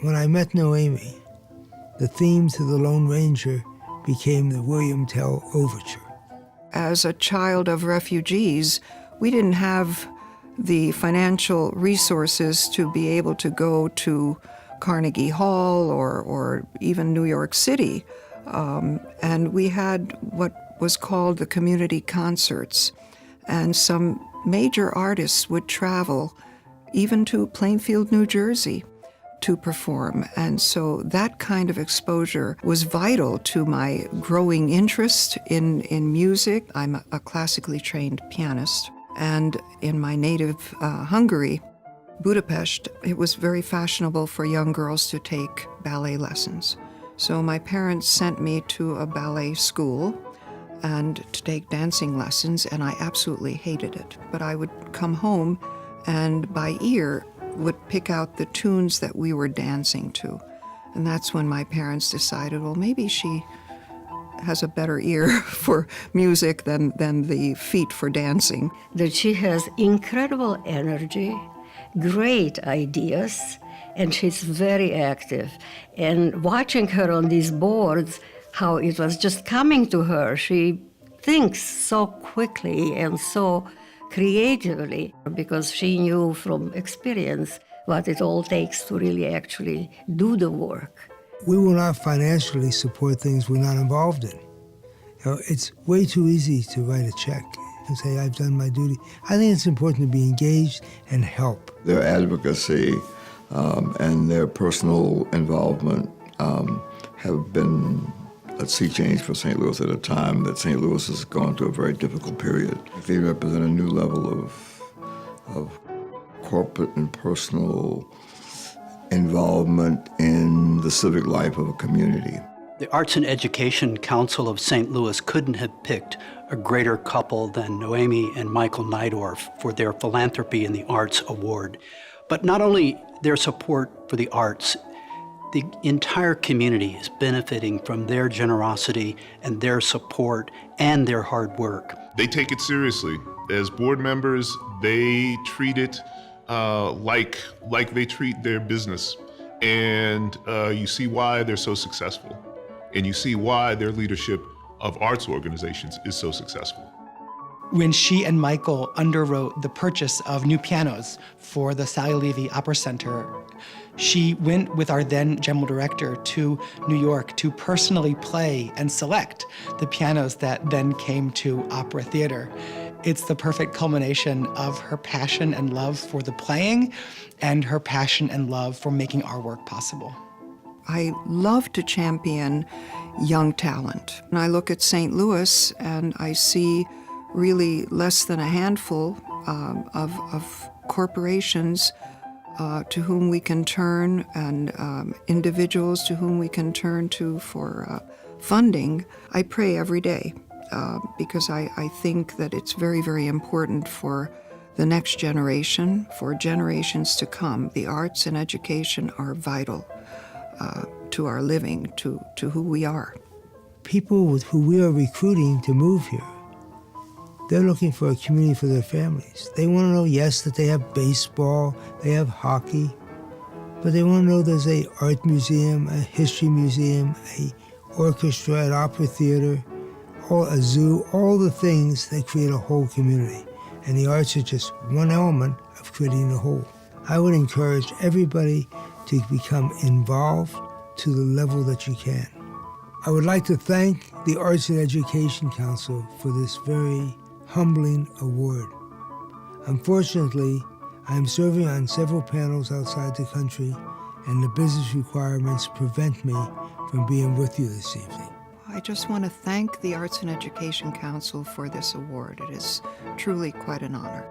When I met Noémi, the theme to the Lone Ranger became the William Tell Overture. As a child of refugees, we didn't have the financial resources to be able to go to Carnegie Hall or even New York City. And we had what was called the community concerts. And some major artists would travel even to Plainfield, New Jersey, to perform. And so that kind of exposure was vital to my growing interest in music. I'm a classically trained pianist. And in my native Hungary, Budapest, it was very fashionable for young girls to take ballet lessons. So my parents sent me to a ballet school and to take dancing lessons, and I absolutely hated it. But I would come home and by ear would pick out the tunes that we were dancing to. And that's when my parents decided, well, maybe she has a better ear for music than the feet for dancing. That she has incredible energy, great ideas, and she's very active. And watching her on these boards, how it was just coming to her, she thinks so quickly and so creatively, because she knew from experience what it all takes to really actually do the work. We will not financially support things we're not involved in. It's way too easy to write a check and say, I've done my duty. I think it's important to be engaged and help. Their advocacy and their personal involvement have been a sea change for St. Louis at a time that St. Louis has gone through a very difficult period. They represent a new level of corporate and personal involvement in the civic life of a community. The Arts and Education Council of St. Louis couldn't have picked a greater couple than Noémi and Michael Neidorff for their Philanthropy in the Arts Award. But not only their support for the arts, the entire community is benefiting from their generosity and their support and their hard work. They take it seriously. As board members, they treat it like they treat their business. And you see why they're so successful. And you see why their leadership of arts organizations is so successful. When she and Michael underwrote the purchase of new pianos for the Sally Levy Opera Center, she went with our then general director to New York to personally play and select the pianos that then came to Opera Theater. It's the perfect culmination of her passion and love for the playing and her passion and love for making our work possible. I love to champion young talent. And I look at St. Louis and I see really less than a handful of corporations to whom we can turn and individuals to whom we can turn to for funding. I pray every day because I think that it's very, very important for the next generation, for generations to come. The arts and education are vital to our living, to who we are. People who we are recruiting to move here, they're looking for a community for their families. They want to know, yes, that they have baseball, they have hockey, but they want to know there's an art museum, a history museum, a orchestra, an opera theater, a zoo, all the things that create a whole community. And the arts are just one element of creating the whole. I would encourage everybody to become involved to the level that you can. I would like to thank the Arts and Education Council for this very humbling award. Unfortunately, I am serving on several panels outside the country, and the business requirements prevent me from being with you this evening. I just want to thank the Arts and Education Council for this award. It is truly quite an honor.